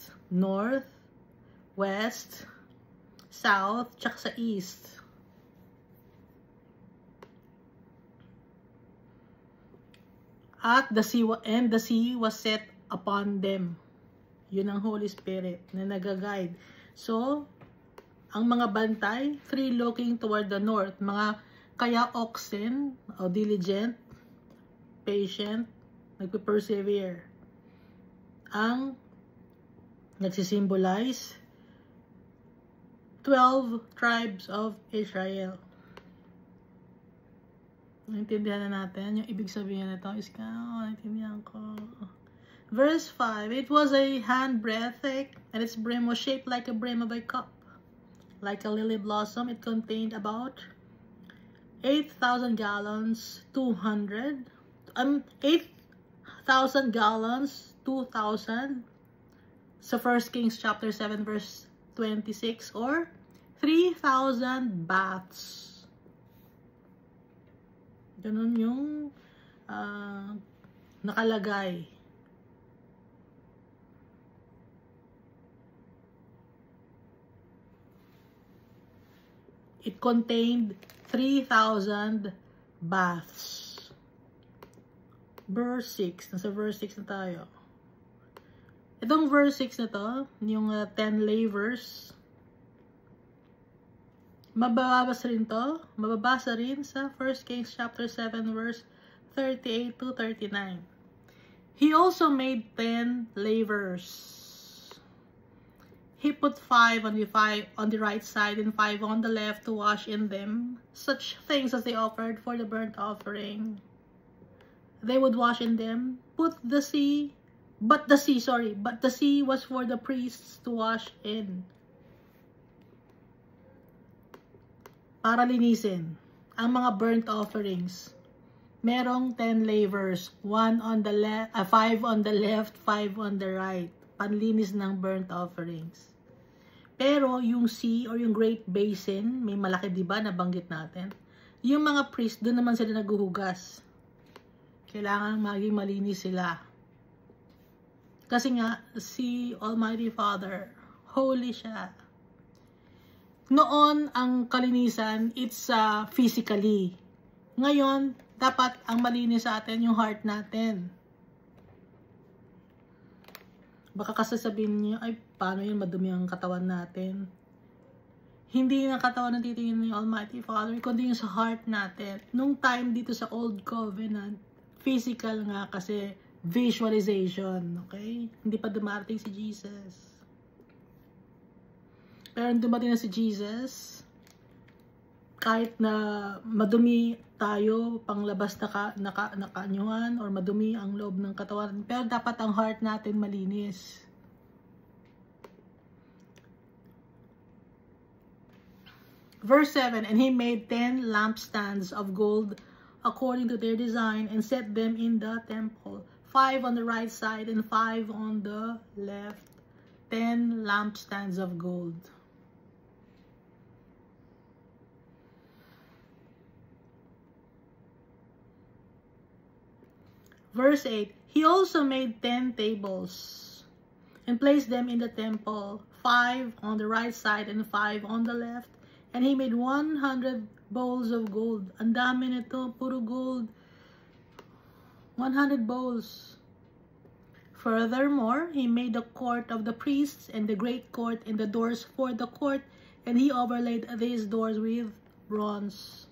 south, tsaka sa east. At the sea was set upon them. Yun ang Holy Spirit na nag-guide. So, ang mga bantay, 3 looking toward the north. Mga kaya oxen, o diligent, patient, nagpe-persevere. Ang nagsisimbolize 12 tribes of Israel. Naintindihan na natin yung ibig sabihin nito. Naintindihan ko. Verse 5, it was a handbreadth thick, and its brim was shaped like a brim of a cup. Like a lily blossom, it contained about 8,000 gallons, 2,000 sa 1 Kings chapter 7 verse 26, or 3,000 baths. Ganun yung nakalagay. It contained 3,000 baths. Verse 6. Nasa verse 6 na tayo. Itong verse 6 na to, yung 10 lavers, mababasa rin sa 1 Kings chapter 7 verse 38 to 39. He also made 10 lavers. He put 5 on the right side and 5 on the left to wash in them such things as they offered for the burnt offering. They would wash in them, but the sea was for the priests to wash in. Para linisin ang mga burnt offerings. Merong 10 lavers, 5 on the left, 5 on the right. Panlinis ng burnt offerings. Pero yung sea or yung Great Basin, may malaki, di ba, nabanggit natin. Yung mga priest, doon naman sila naguhugas. Kailangan maging malinis sila. Kasi nga, si Almighty Father, holy siya. Noon, ang kalinisan, it's physically. Ngayon, dapat ang malinis sa atin yung heart natin. Baka kasasabihin niyo, ay, paano yun madumi ang katawan natin? Hindi na katawan ang titingin ni Almighty Father, kundi yung sa heart natin. Nung time dito sa Old Covenant, physical nga kasi visualization, okay? Hindi pa dumarating si Jesus. Pero dumating na si Jesus, kahit na madumi tayo, panglabas na kanyuhan, or madumi ang loob ng katawan, pero dapat ang heart natin malinis. Verse 7, and he made 10 lampstands of gold according to their design and set them in the temple, 5 on the right side and 5 on the left. 10 lampstands of gold. Verse 8, he also made 10 tables and placed them in the temple, 5 on the right side and 5 on the left. And he made 100 bowls of gold. Ang dami nito, puro gold. 100 bowls. Furthermore, he made the court of the priests and the great court and the doors for the court, and he overlaid these doors with bronze.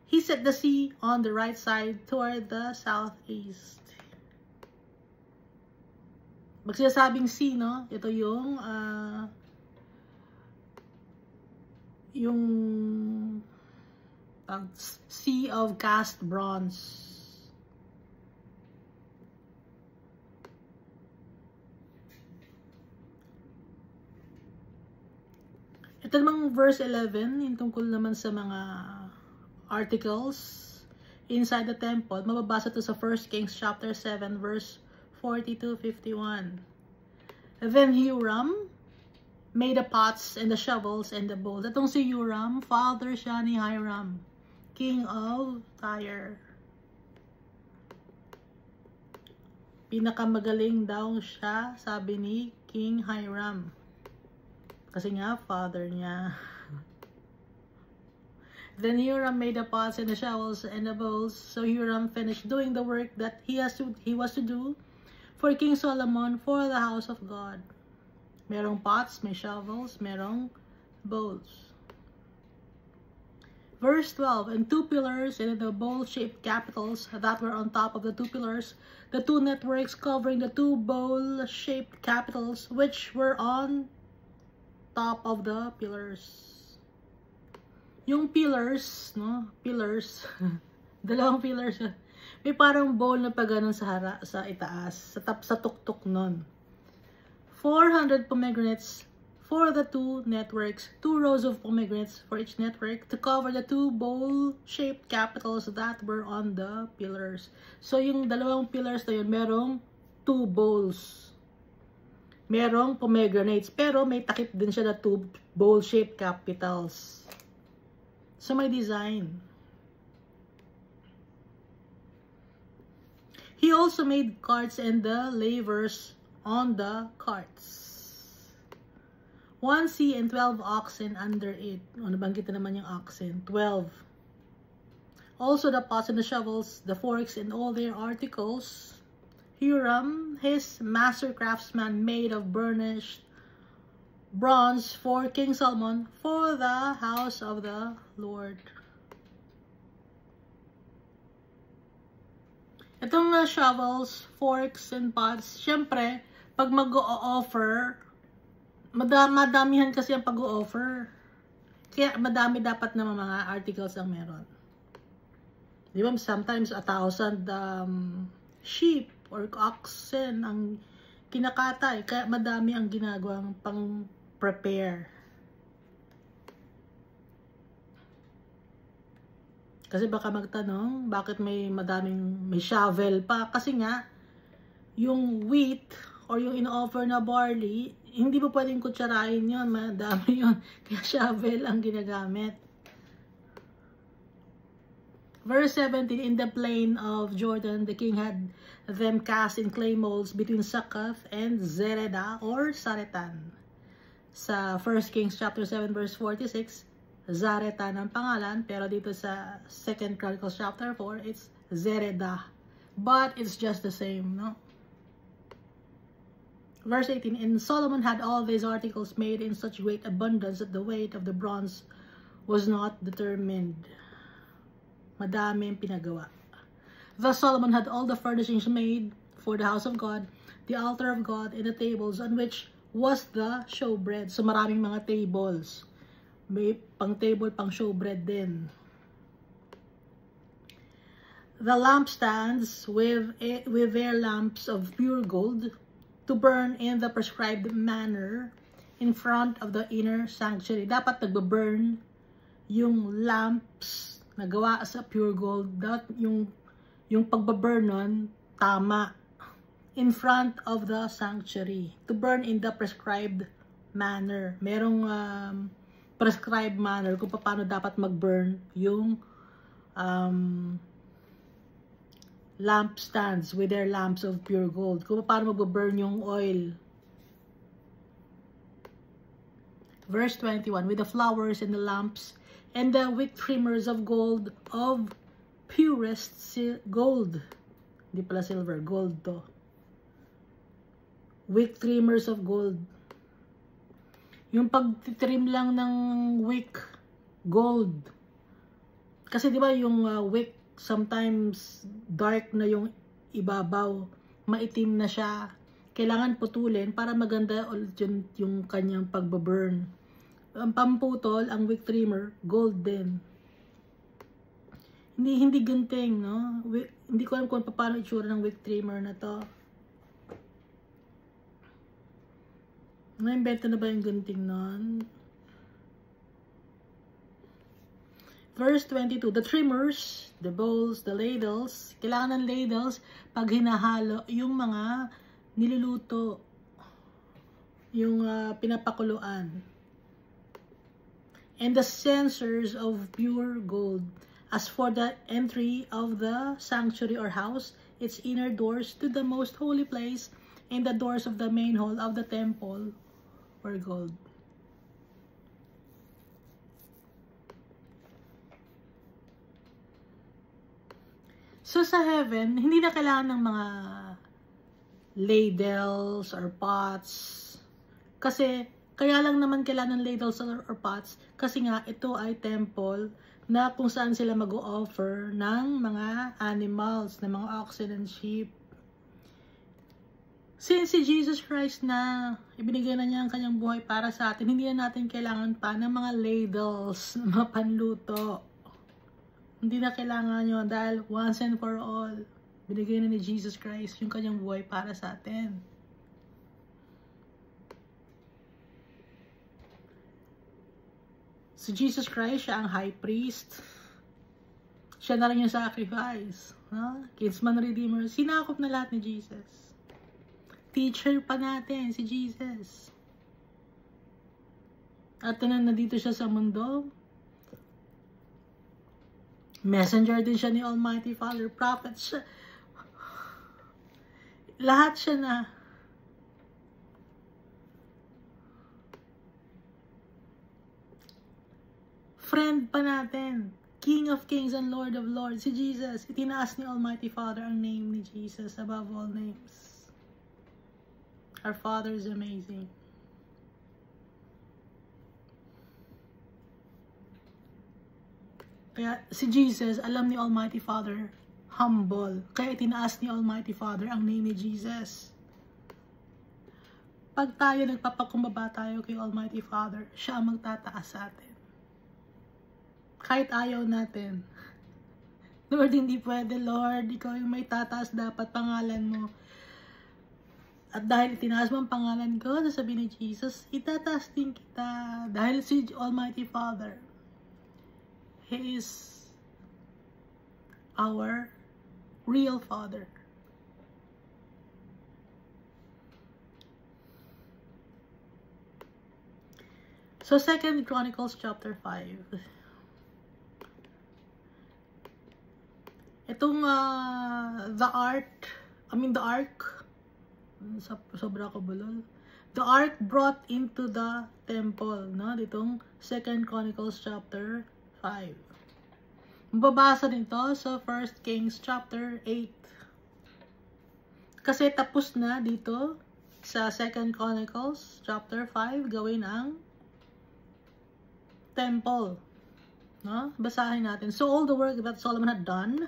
He set the sea on the right side toward the southeast. Pag sinasabing sea, no? Ito yung sea of cast bronze. Ito namang verse 11, yung tungkol naman sa mga articles inside the temple. Mababasa to sa 1 Kings chapter 7 verse 40-51. Then Huram made the pots and the shovels and the bowls. Itong si Huram, father siya ni Hiram, king of Tyre. Pinakamagaling daw siya, sabi ni King Hiram. Kasi nga, father niya. Then Huram made the pots and the shovels and the bowls. So Huram finished doing the work that he was to do for King Solomon for the house of God. Merong pots, may shovels, merong bowls. Verse 12, and 2 pillars and the bowl-shaped capitals that were on top of the 2 pillars, the 2 networks covering the 2 bowl-shaped capitals which were on top of the pillars. Yung pillars, no? Pillars. Dalawang pillars. May parang bowl na pa ganun sa itaas, sa tuktok nun. 400 pomegranates for the 2 networks, 2 rows of pomegranates for each network to cover the 2 bowl-shaped capitals that were on the pillars. So yung dalawang pillars na yun, merong 2 bowls. Merong pomegranates, pero may takip din siya na 2 bowl-shaped capitals. So may design. He also made carts and the lavers on the carts. 1 sea and 12 oxen under it. O, nabanggit na naman yung oxen. 12. Also the pots and the shovels, the forks and all their articles. Huram, his master craftsman, made of burnished bronze for King Solomon for the house of the Lord. Itong shovels, forks, and pots, syempre, pag mag-o-offer, madamihan kasi ang pag-o-offer. Kaya madami dapat na mga articles ang meron. Di ba? Sometimes 1,000 sheep or oxen ang kinakatay. Kaya madami ang ginagawang pang-prepare. Kasi baka magtanong, bakit may shovel pa? Kasi nga, yung wheat or yung in-offer na barley, hindi pa pwedeng kutsarain yun. Madami yun. Kaya shovel ang ginagamit. Verse 17, in the plain of Jordan, the king had them cast in clay molds between Succoth and Zeredah or Zaretan. Sa 1 Kings chapter 7 verse 46, Zaretan ang pangalan, pero dito sa 2 Chronicles chapter 4, it's Zeredah. But it's just the same, no? Verse 18, and Solomon had all these articles made in such great abundance that the weight of the bronze was not determined. Madami ang pinagawa. Thus Solomon had all the furnishings made for the house of God, the altar of God, and the tables on which was the showbread. So maraming mga tables. May pang table, pang showbread din. The lampstands with their lamps of pure gold to burn in the prescribed manner in front of the inner sanctuary. Dapat nagbe-burn yung lamps na gawa sa pure gold. Yung pagbaburn nun, tama. In front of the sanctuary. To burn in the prescribed manner. Merong prescribed manner kung paano dapat mag-burn yung lampstands with their lamps of pure gold. Kung paano mag-burn yung oil. Verse 21, with the flowers and the lamps and the wick trimmers of gold, of purest gold. Hindi pala silver, gold to. wick trimmers of gold. Yung pagtitrim lang ng wick, gold. Kasi di ba yung wick, sometimes dark na yung ibabaw, maitim na siya. Kailangan putulin para maganda ulit yung kanyang pagbaburn. Ang pamputol, ang wick trimmer, gold din. Hindi gunting, no? Hindi ko alam kung paano itsura ng wick trimmer na to. Na-invento na ba yung gunting nun? Verse 22, the trimmers, the bowls, the ladles. Kailangan ng ladles pag hinahalo yung mga niluluto, yung pinapakuluan. And the censers of pure gold. As for the entry of the sanctuary or house, its inner doors to the most holy place, and the doors of the main hall of the temple were gold. So sa heaven, hindi na kailangan ng mga ladles or pots. Kasi, kaya lang naman kailangan ng ladles or pots, kasi nga ito ay temple na kung saan sila mag-o-offer ng mga animals, ng mga oxen and sheep. Since si Jesus Christ na ibinigay na niya ang kanyang buhay para sa atin, hindi na natin kailangan pa ng mga ladles, ng mga panluto. Hindi na kailangan yun dahil once and for all, binigay na ni Jesus Christ yung kanyang buhay para sa atin. Si Jesus Christ, siya ang high priest. Siya na rin yung sacrifice. Kinsman Redeemer. Sinakop na lahat ni Jesus. Teacher pa natin, si Jesus. At nandito siya sa mundo. Messenger din siya ni Almighty Father. Prophet siya. Lahat siya na. Friend pa natin. King of Kings and Lord of Lords. Si Jesus. Itinaas ni Almighty Father ang name ni Jesus above all names. Our Father is amazing. Kaya si Jesus, alam ni Almighty Father, humble. Kaya itinaas ni Almighty Father ang name ni Jesus. Pag tayo nagpapakumbaba tayo kay Almighty Father, siya ang magtataas sa atin. Kahit ayaw natin. Lord, hindi pwede, Lord. Ikaw yung may tataas dapat pangalan mo. At dahil itinaas mo ang pangalan ko, sasabihin ni Jesus, itataas din kita. Dahil si Almighty Father, He is our real Father. So 2 Chronicles chapter 5. Itong the ark, sobra ko bulol. The ark brought into the temple, no? Ditong 2 Chronicles chapter 5. Mababasa nito sa 1 Kings chapter 8. Kasi tapos na dito sa 2 Chronicles chapter 5 gawin ang temple. No? Basahin natin. So all the work that Solomon had done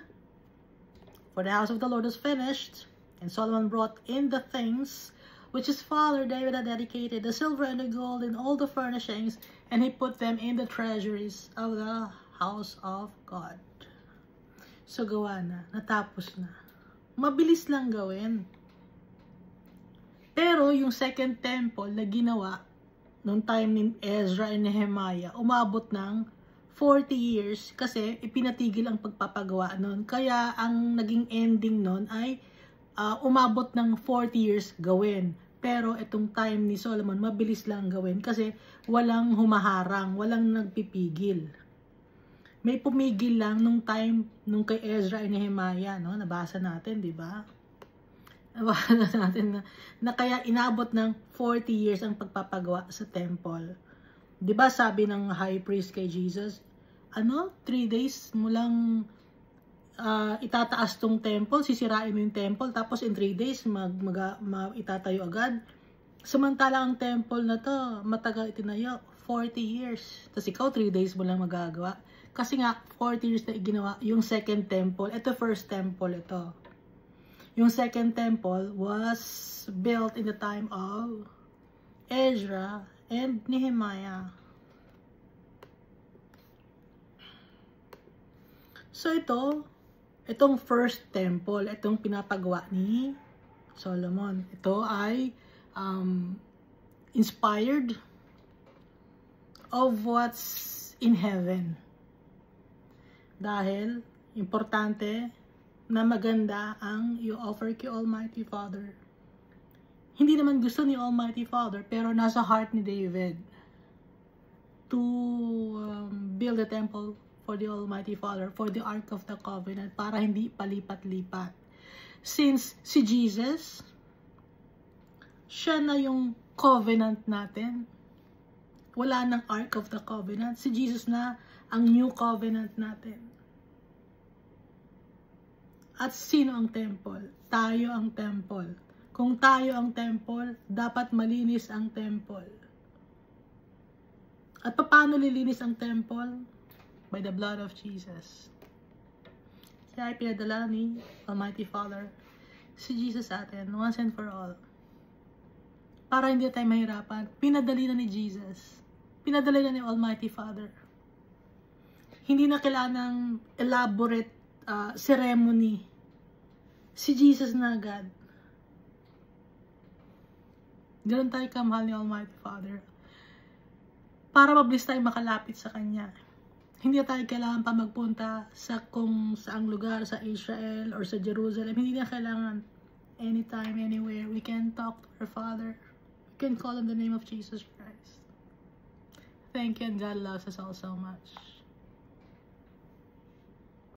for the house of the Lord was finished, and Solomon brought in the things which his father David had dedicated, the silver and the gold and all the furnishings, and he put them in the treasuries of the house of God. So gawa na, natapos na. Mabilis lang gawin. Pero yung second temple na ginawa nung time ni Ezra and Nehemiah, umabot ng 40 years kasi ipinatigil ang pagpapagawa nun. Kaya ang naging ending nun ay umabot ng 40 years gawin. Pero itong time ni Solomon, mabilis lang gawin kasi walang humaharang, walang nagpipigil. May pumigil lang nung time nung kay Ezra and Nehemiah, no? Nabasa natin, di ba? Nabasa natin na kaya inabot ng 40 years ang pagpapagawa sa temple. Di ba sabi ng high priest kay Jesus, 3 days mo lang itataas tong temple, sisirain mo yung temple, tapos in 3 days, itatayo agad. Samantala ang temple na to, matagal itinayo, 40 years. Tapos ikaw, 3 days mo lang magagawa. Kasi nga, 40 years na ginawa yung second temple. Ito first temple ito. Yung second temple was built in the time of Ezra and Nehemiah. So itong first temple, itong pinapagawa ni Solomon. Ito ay inspired of what's in heaven. Dahil importante na maganda ang i-offer kay Almighty Father. Hindi naman gusto ni Almighty Father, pero nasa heart ni David to build a temple for the Almighty Father, for the Ark of the Covenant, para hindi palipat-lipat. Since si Jesus, siya na yung covenant natin. Wala nang Ark of the Covenant. Si Jesus na ang new covenant natin. At sino ang temple? Tayo ang temple. Kung tayo ang temple, dapat malinis ang temple. At paano lilinis ang temple? By the blood of Jesus. Kaya pinadala ni Almighty Father si Jesus sa atin, once and for all. Para hindi tayo mahirapan, pinadali na ni Jesus. Pinadali na ni Almighty Father. Hindi na kailangang elaborate ceremony. Si Jesus na agad. Ganun tayo kamahal ni Almighty Father. Para mabilis tayo makalapit sa Kanya. Hindi tayo kailangan pa magpunta sa kung saang lugar, sa Israel or sa Jerusalem. Hindi na kailangan. Anytime, anywhere, we can talk to our Father. We can call on the name of Jesus Christ. Thank you, and God loves us all so much.